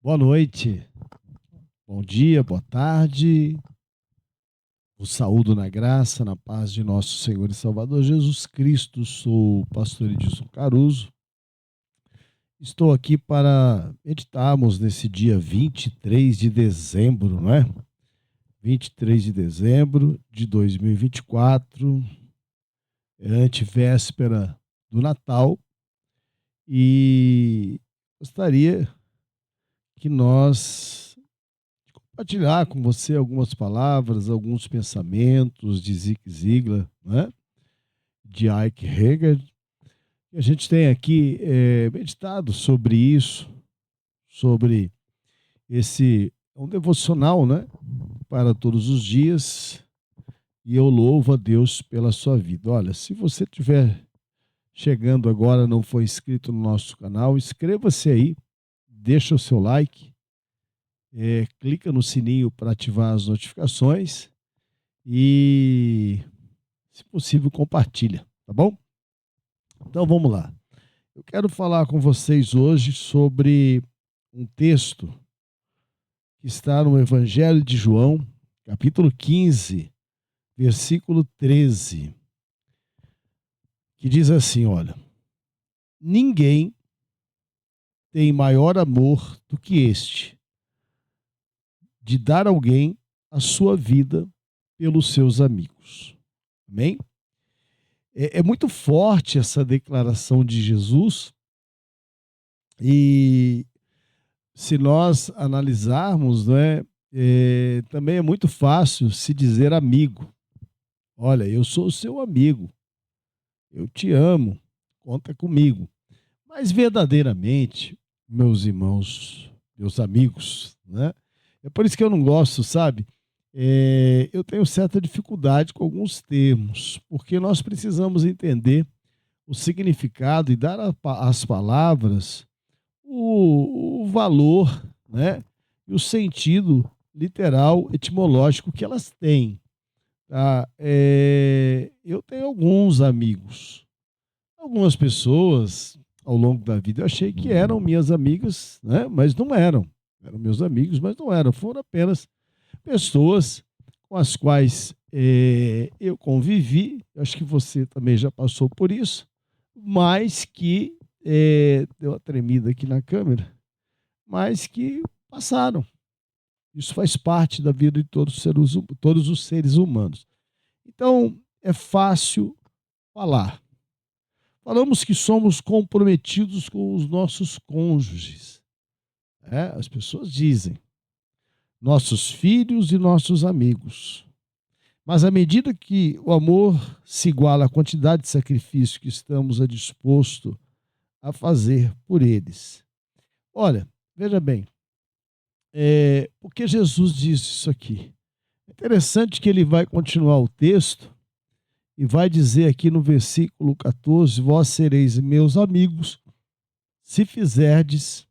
Boa noite, bom dia, boa tarde. Os saúdo na graça, na paz de nosso Senhor e Salvador Jesus Cristo. Sou o pastor Edilson Caruso. Estou aqui para meditarmos nesse dia 23 de dezembro, não é? 23 de dezembro de 2024, é antevéspera do Natal, e gostaria que nós compartilhar com você algumas palavras, alguns pensamentos de Zig Ziglar, né? De Ike Heger. E a gente tem aqui meditado sobre isso, sobre esse um devocional, né? Para todos os dias. E eu louvo a Deus pela sua vida. Olha, se você estiver chegando agora, não foi inscrito no nosso canal, inscreva-se aí, deixa o seu like, clica no sininho para ativar as notificações e, se possível, compartilha, tá bom? Então vamos lá. Eu quero falar com vocês hoje sobre um texto que está no Evangelho de João, capítulo 15, versículo 13, que diz assim, olha: ninguém tem maior amor do que este, de dar a alguém a sua vida pelos seus amigos. Amém? É muito forte essa declaração de Jesus, e se nós analisarmos, né, também é muito fácil se dizer amigo. Olha, eu sou o seu amigo, eu te amo, conta comigo. Mas verdadeiramente, meus irmãos, meus amigos, né? É por isso que eu não gosto, sabe? Eu tenho certa dificuldade com alguns termos, porque nós precisamos entender o significado e dar às palavras o valor, né? E o sentido literal, etimológico que elas têm. Tá? Eu tenho alguns amigos, algumas pessoas ao longo da vida eu achei que eram minhas amigas, né? Mas não eram. Eram meus amigos, mas não eram. Foram apenas pessoas com as quais eu convivi. Eu acho que você também já passou por isso, mas que deu uma tremida aqui na câmera, mas que passaram. Isso faz parte da vida de todos os seres humanos. Então, é fácil falar. Falamos que somos comprometidos com os nossos cônjuges. As pessoas dizem, nossos filhos e nossos amigos. Mas à medida que o amor se iguala à quantidade de sacrifício que estamos dispostos a fazer por eles. Olha, veja bem, por que Jesus diz isso aqui? É interessante que ele vai continuar o texto e vai dizer aqui no versículo 14, vós sereis meus amigos se fizerdes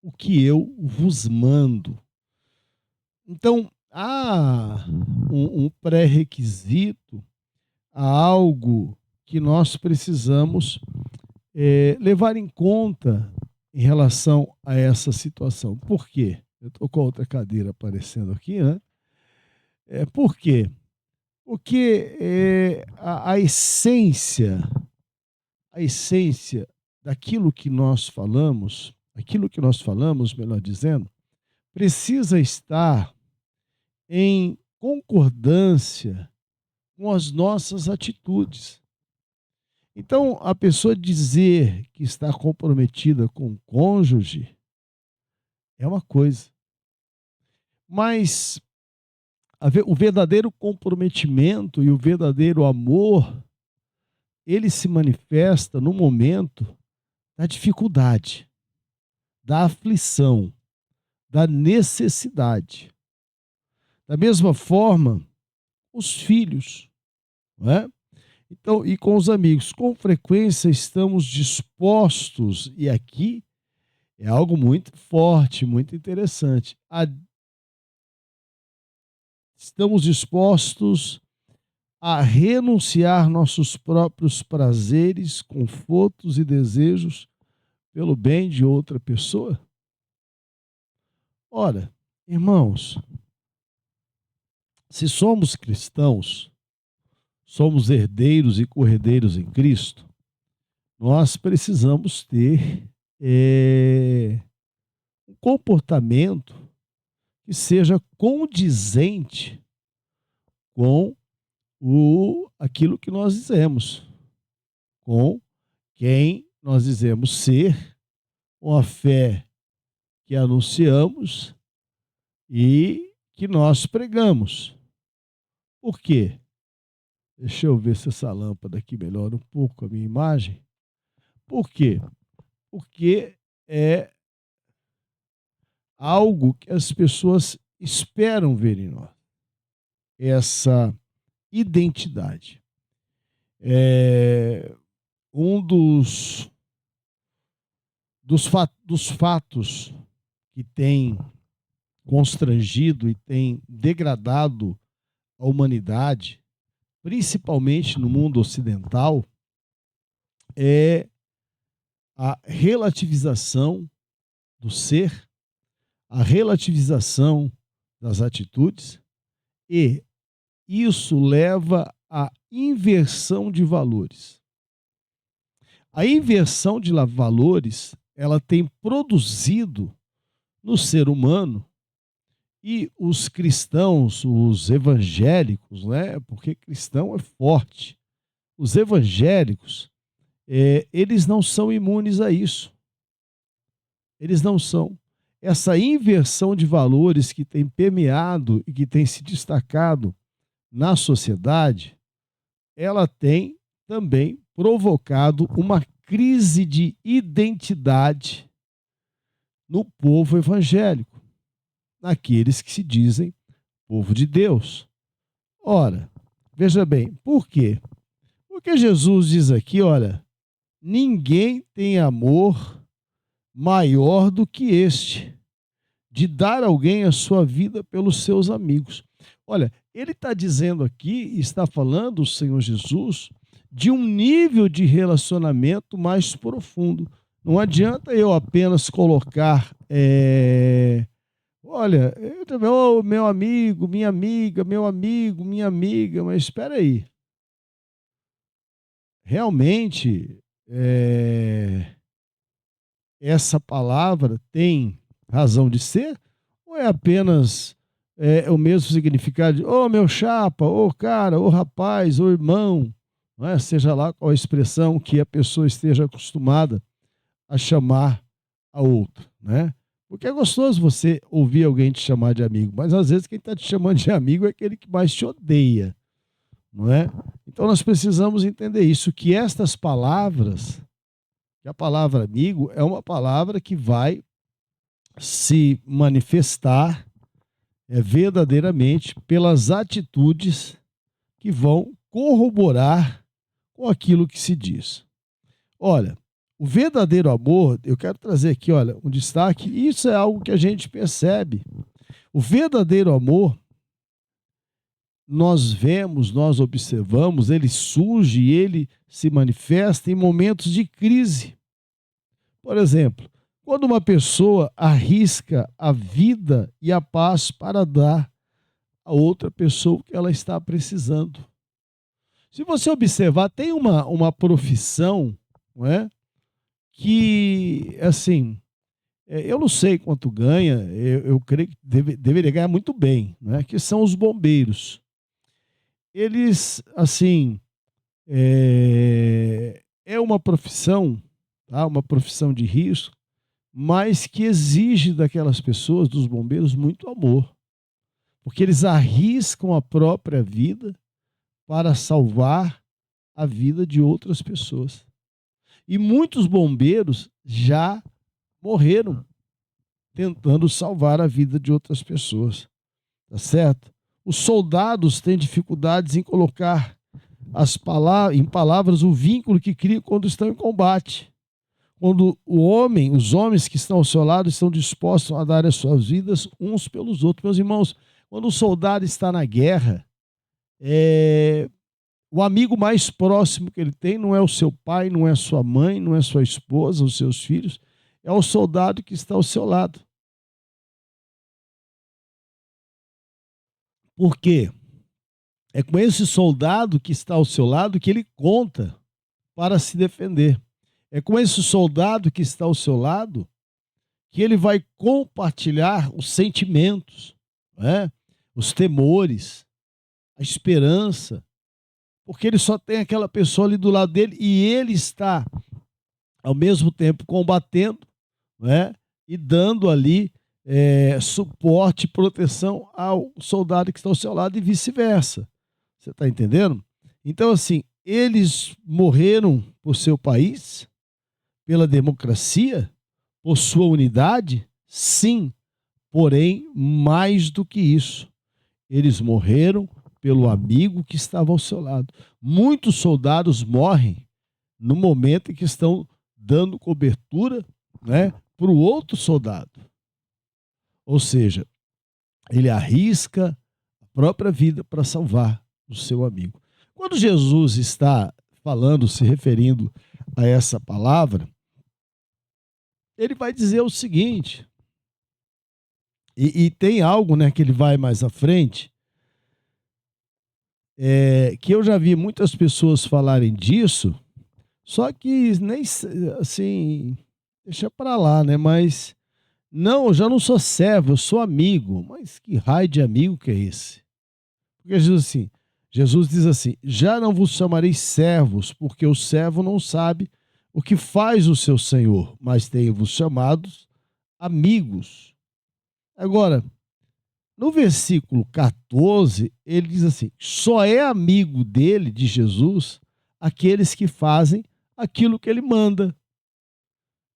o que eu vos mando. Então, há um pré-requisito, há algo que nós precisamos levar em conta em relação a essa situação. Por quê? Eu estou com a outra cadeira aparecendo aqui, né? Por quê? Porque a essência daquilo que nós falamos, melhor dizendo, precisa estar em concordância com as nossas atitudes. Então, a pessoa dizer que está comprometida com o cônjuge é uma coisa, mas o verdadeiro comprometimento e o verdadeiro amor, ele se manifesta no momento da dificuldade, da aflição, da necessidade. Da mesma forma, os filhos, não é? Então, e com os amigos, com frequência estamos dispostos, e aqui é algo muito forte, muito interessante, estamos dispostos a renunciar nossos próprios prazeres, confortos e desejos pelo bem de outra pessoa? Ora, irmãos, se somos cristãos, somos herdeiros e co-herdeiros em Cristo, nós precisamos ter um comportamento que seja condizente com aquilo que nós dizemos, com quem nós dizemos ser, com a fé que anunciamos e que nós pregamos. Por quê? Deixa eu ver se essa lâmpada aqui melhora um pouco a minha imagem. Por quê? Porque é algo que as pessoas esperam ver em nós. Essa identidade. Um dos fatos que tem constrangido e tem degradado a humanidade, principalmente no mundo ocidental, é a relativização do ser, a relativização das atitudes, e isso leva à inversão de valores. A inversão de valores, ela tem produzido no ser humano, e os cristãos, os evangélicos, né? Porque cristão é forte. Os evangélicos, eles não são imunes a isso. Eles não são. Essa inversão de valores que tem permeado e que tem se destacado na sociedade, ela tem também provocado uma crise de identidade no povo evangélico, naqueles que se dizem povo de Deus. Ora, veja bem, por quê? Porque Jesus diz aqui, olha, ninguém tem amor maior do que este, de dar alguém a sua vida pelos seus amigos. Olha, ele está dizendo aqui, está falando, o Senhor Jesus, de um nível de relacionamento mais profundo. Não adianta eu apenas colocar, olha, meu amigo, minha amiga, meu amigo, minha amiga, mas espera aí. Realmente, essa palavra tem razão de ser? Ou é apenas o mesmo significado de, ô meu chapa, ô cara, ô rapaz, ô irmão, não é? Seja lá qual a expressão que a pessoa esteja acostumada a chamar a outra, né? Porque é gostoso você ouvir alguém te chamar de amigo, mas às vezes quem está te chamando de amigo é aquele que mais te odeia, não é? Então nós precisamos entender isso, que estas palavras, que a palavra amigo é uma palavra que vai se manifestar verdadeiramente pelas atitudes que vão corroborar com aquilo que se diz. Olha, o verdadeiro amor, eu quero trazer aqui, olha, um destaque, isso é algo que a gente percebe. O verdadeiro amor, nós vemos, nós observamos, ele surge, ele se manifesta em momentos de crise. Por exemplo, quando uma pessoa arrisca a vida e a paz para dar a outra pessoa o que ela está precisando. Se você observar, tem uma profissão, não é? Que, assim, eu não sei quanto ganha, eu creio que deveria ganhar muito bem, né? Que são os bombeiros. Eles, assim, é uma profissão, tá? Uma profissão de risco, mas que exige daquelas pessoas, dos bombeiros, muito amor. Porque eles arriscam a própria vida para salvar a vida de outras pessoas. E muitos bombeiros já morreram tentando salvar a vida de outras pessoas. Tá certo? Os soldados têm dificuldades em colocar em palavras o vínculo que criam quando estão em combate. Quando os homens que estão ao seu lado estão dispostos a dar as suas vidas uns pelos outros. Meus irmãos, quando o soldado está na guerra, o amigo mais próximo que ele tem não é o seu pai, não é a sua mãe, não é sua esposa, os seus filhos, é o soldado que está ao seu lado. Por quê? É com esse soldado que está ao seu lado que ele conta para se defender. É com esse soldado que está ao seu lado que ele vai compartilhar os sentimentos, né? Os temores, a esperança, porque ele só tem aquela pessoa ali do lado dele e ele está, ao mesmo tempo, combatendo, né? E dando ali suporte e proteção ao soldado que está ao seu lado e vice-versa. Você está entendendo? Então, assim, eles morreram por seu país, pela democracia, por sua unidade? Sim, porém, mais do que isso. Eles morreram pelo amigo que estava ao seu lado. Muitos soldados morrem no momento em que estão dando cobertura, né, para o outro soldado. Ou seja, ele arrisca a própria vida para salvar o seu amigo. Quando Jesus está falando, se referindo a essa palavra, ele vai dizer o seguinte, e tem algo, né, que ele vai mais à frente, que eu já vi muitas pessoas falarem disso, só que nem, assim, deixa para lá, né, mas, não, eu já não sou servo, eu sou amigo. Mas que raio de amigo que é esse? Porque Jesus diz assim, já não vos chamarei servos, porque o servo não sabe o que faz o seu senhor, mas tenho-vos chamados amigos. Agora, no versículo 14, ele diz assim, só é amigo dele, de Jesus, aqueles que fazem aquilo que ele manda.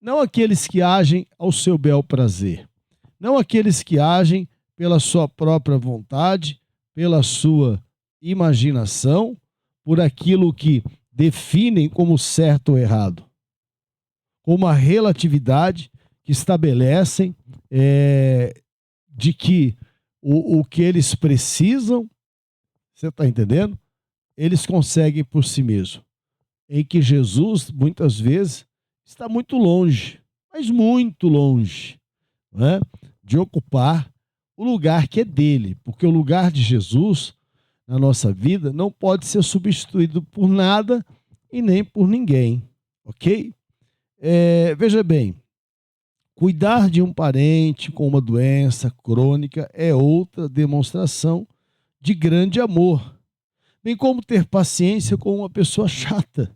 Não aqueles que agem ao seu bel prazer. Não aqueles que agem pela sua própria vontade, pela sua imaginação, por aquilo que definem como certo ou errado. Com uma relatividade que estabelecem de que o que eles precisam, você está entendendo? Eles conseguem por si mesmos. Em que Jesus, muitas vezes, está muito longe, mas muito longe, né, de ocupar o lugar que é dele, porque o lugar de Jesus na nossa vida não pode ser substituído por nada e nem por ninguém, ok? Veja bem, cuidar de um parente com uma doença crônica é outra demonstração de grande amor, bem como ter paciência com uma pessoa chata,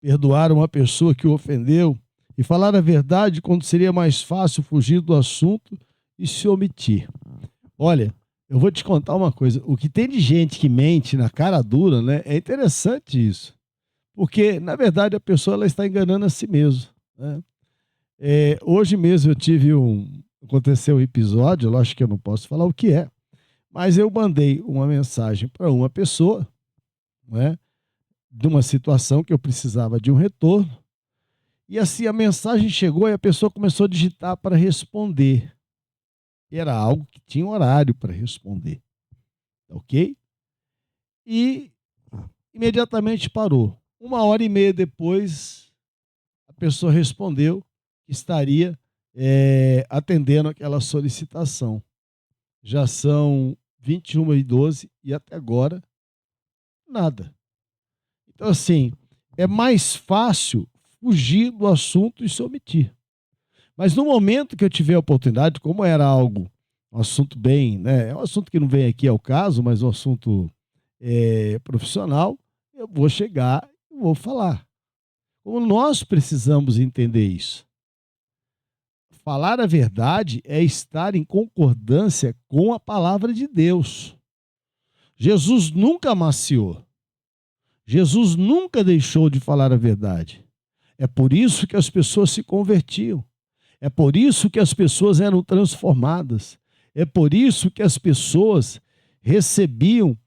perdoar uma pessoa que o ofendeu e falar a verdade quando seria mais fácil fugir do assunto e se omitir. Olha, eu vou te contar uma coisa, o que tem de gente que mente na cara dura, né, é interessante isso, porque, na verdade, a pessoa ela está enganando a si mesma, né? Hoje mesmo aconteceu um episódio, eu acho que eu não posso falar o que é, mas eu mandei uma mensagem para uma pessoa, né, de uma situação que eu precisava de um retorno, e assim a mensagem chegou e a pessoa começou a digitar para responder. Era algo que tinha horário para responder, ok? E imediatamente parou. 1h30 depois, a pessoa respondeu que estaria atendendo aquela solicitação. Já são 21h12 e até agora, nada. Então, assim, é mais fácil fugir do assunto e se omitir. Mas no momento que eu tiver a oportunidade, como era um assunto bem, né, é um assunto que não vem aqui ao caso, mas um assunto profissional, eu vou chegar e vou falar. Como nós precisamos entender isso. Falar a verdade é estar em concordância com a palavra de Deus. Jesus nunca amaciou. Jesus nunca deixou de falar a verdade. É por isso que as pessoas se convertiam. É por isso que as pessoas eram transformadas. É por isso que as pessoas recebiam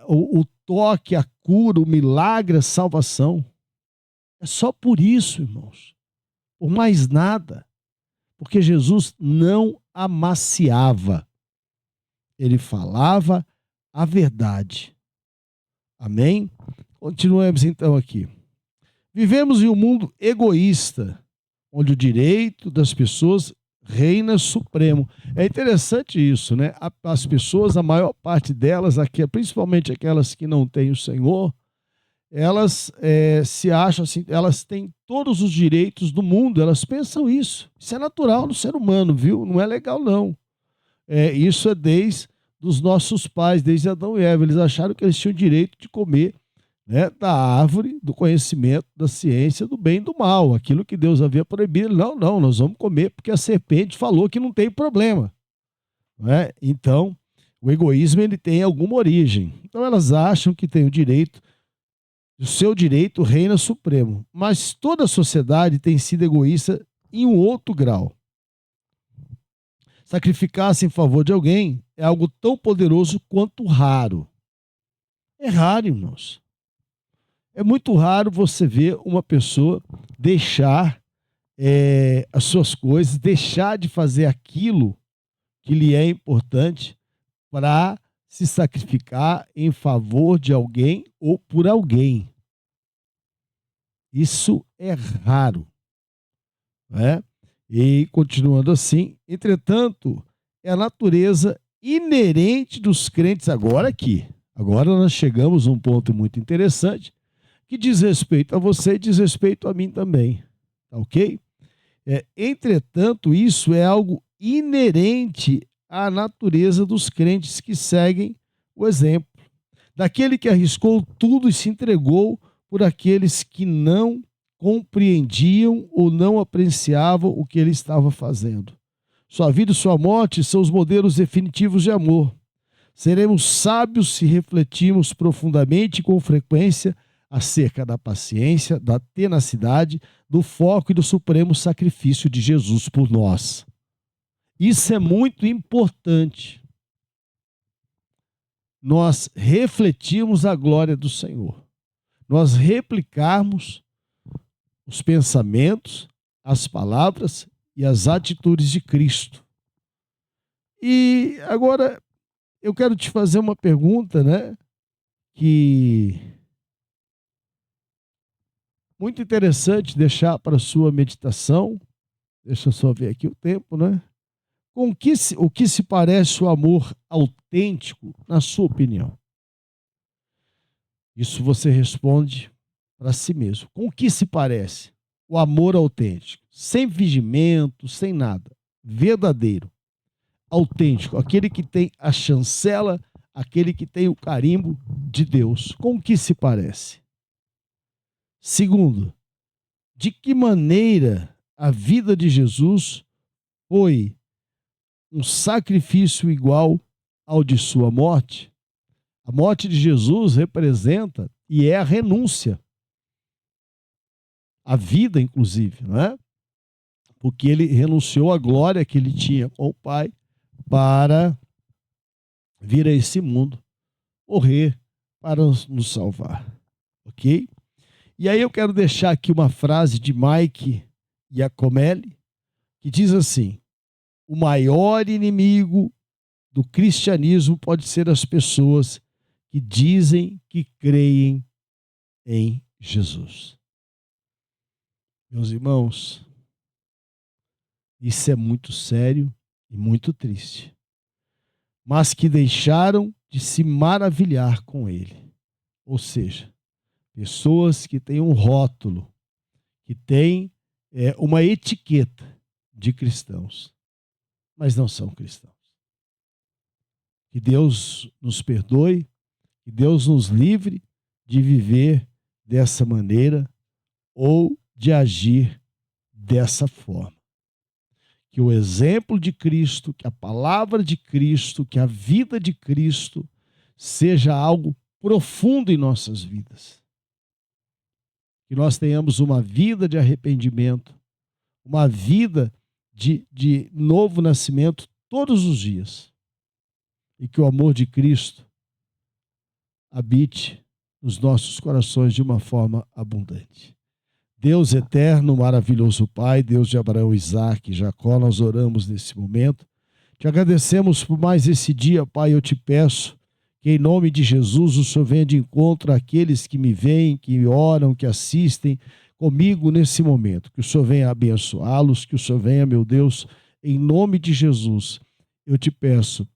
o toque, a cura, o milagre, a salvação. É só por isso, irmãos. Por mais nada. Porque Jesus não amaciava. Ele falava a verdade. Amém? Continuemos então aqui. Vivemos em um mundo egoísta, onde o direito das pessoas reina supremo. É interessante isso, né? As pessoas, a maior parte delas, aqui, principalmente aquelas que não têm o Senhor, elas se acham assim, elas têm todos os direitos do mundo, elas pensam isso. Isso é natural no ser humano, viu? Não é legal, não. Isso é desde os nossos pais, desde Adão e Eva. Eles acharam que eles tinham o direito de comer, né, da árvore, do conhecimento, da ciência, do bem e do mal. Aquilo que Deus havia proibido. Não, nós vamos comer porque a serpente falou que não tem problema. Né? Então, o egoísmo ele tem alguma origem. Então, elas acham que tem o direito, o seu direito reina supremo. Mas toda a sociedade tem sido egoísta em um outro grau. Sacrificar-se em favor de alguém é algo tão poderoso quanto raro. É raro, irmãos. É muito raro você ver uma pessoa deixar as suas coisas, deixar de fazer aquilo que lhe é importante para se sacrificar em favor de alguém ou por alguém. Isso é raro. Né? E continuando assim, entretanto, é a natureza inerente dos crentes agora aqui. Agora nós chegamos a um ponto muito interessante que diz respeito a você e diz respeito a mim também. Tá ok? Entretanto, isso é algo inerente à natureza dos crentes que seguem o exemplo. Daquele que arriscou tudo e se entregou por aqueles que não compreendiam ou não apreciavam o que ele estava fazendo. Sua vida e sua morte são os modelos definitivos de amor. Seremos sábios se refletirmos profundamente e com frequência acerca da paciência, da tenacidade, do foco e do supremo sacrifício de Jesus por nós. Isso é muito importante. Nós refletirmos a glória do Senhor. Nós replicarmos os pensamentos, as palavras e as atitudes de Cristo. E agora eu quero te fazer uma pergunta, né? Que muito interessante deixar para a sua meditação. Deixa eu só ver aqui o tempo, né? O que se parece o amor autêntico, na sua opinião? Isso você responde para si mesmo. Com o que se parece o amor autêntico? Sem fingimento, sem nada. Verdadeiro. Autêntico. Aquele que tem a chancela, aquele que tem o carimbo de Deus. Com o que se parece? Segundo, de que maneira a vida de Jesus foi um sacrifício igual ao de sua morte? A morte de Jesus representa e é a renúncia. A vida, inclusive, não é? Porque ele renunciou à glória que ele tinha com o Pai para vir a esse mundo, morrer para nos salvar. Ok? E aí eu quero deixar aqui uma frase de Mike Giacomelli, que diz assim: o maior inimigo do cristianismo pode ser as pessoas que dizem que creem em Jesus. Meus irmãos, isso é muito sério e muito triste, mas que deixaram de se maravilhar com ele. Ou seja, pessoas que têm um rótulo, que têm uma etiqueta de cristãos, mas não são cristãos. Que Deus nos perdoe, que Deus nos livre de viver dessa maneira ou de agir dessa forma. Que o exemplo de Cristo, que a palavra de Cristo, que a vida de Cristo seja algo profundo em nossas vidas. Que nós tenhamos uma vida de arrependimento, uma vida de novo nascimento todos os dias. E que o amor de Cristo habite nos nossos corações de uma forma abundante. Deus eterno, maravilhoso Pai, Deus de Abraão, Isaque e Jacó, nós oramos nesse momento. Te agradecemos por mais esse dia, Pai. Eu te peço que em nome de Jesus o Senhor venha de encontro àqueles que me veem, que oram, que assistem comigo nesse momento. Que o Senhor venha abençoá-los, que o Senhor venha, meu Deus, em nome de Jesus, eu te peço,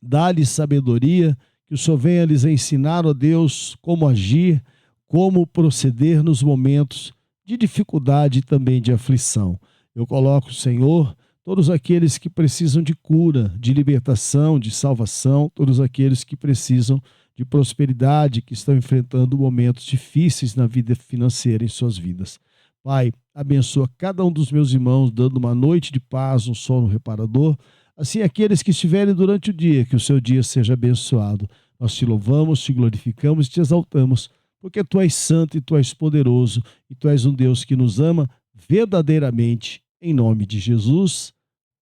dá-lhes sabedoria, que o Senhor venha lhes ensinar, ó Deus, como agir, como proceder nos momentos de dificuldade e também de aflição. Eu coloco, Senhor, todos aqueles que precisam de cura, de libertação, de salvação, todos aqueles que precisam de prosperidade, que estão enfrentando momentos difíceis na vida financeira em suas vidas. Pai, abençoa cada um dos meus irmãos, dando uma noite de paz, um sono reparador. Assim, aqueles que estiverem durante o dia, que o seu dia seja abençoado. Nós te louvamos, te glorificamos e te exaltamos, porque tu és santo e tu és poderoso, e tu és um Deus que nos ama verdadeiramente, em nome de Jesus.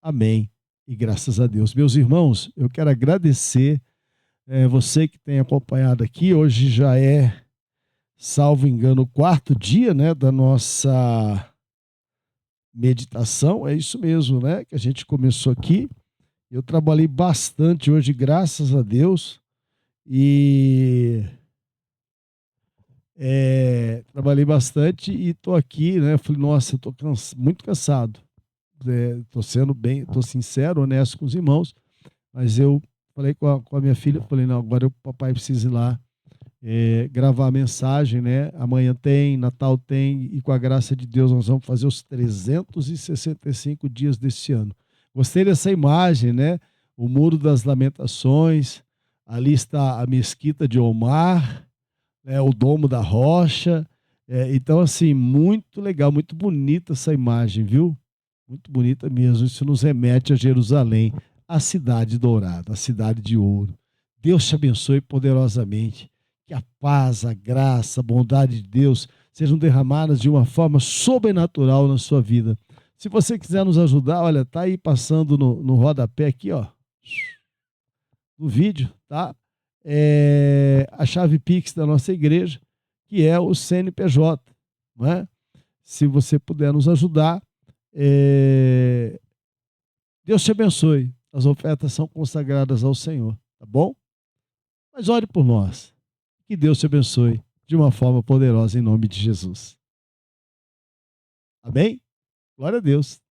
Amém. E graças a Deus. Meus irmãos, eu quero agradecer você que tem acompanhado aqui. Hoje já é, salvo engano, o quarto dia, né, da nossa meditação. É isso mesmo, né, que a gente começou aqui. Eu trabalhei bastante hoje, graças a Deus, e trabalhei bastante e tô aqui, né? Falei, nossa, eu tô muito cansado. Tô sendo bem, tô sincero, honesto com os irmãos, mas eu falei com a minha filha, falei, não, agora o papai precisa ir lá gravar a mensagem, né? Amanhã tem, Natal tem, e com a graça de Deus nós vamos fazer os 365 dias desse ano. Gostei dessa imagem, né? O Muro das Lamentações, ali está a Mesquita de Omar, né? O Domo da Rocha. Então, assim, muito legal, muito bonita essa imagem, viu? Muito bonita mesmo. Isso nos remete a Jerusalém, a cidade dourada, a cidade de ouro. Deus te abençoe poderosamente. Que a paz, a graça, a bondade de Deus sejam derramadas de uma forma sobrenatural na sua vida. Se você quiser nos ajudar, olha, tá aí passando no rodapé aqui, ó, no vídeo, tá? A chave Pix da nossa igreja, que é o CNPJ, não é? Se você puder nos ajudar, Deus te abençoe. As ofertas são consagradas ao Senhor, tá bom? Mas ore por nós. Que Deus te abençoe de uma forma poderosa em nome de Jesus. Amém? Glória a Deus.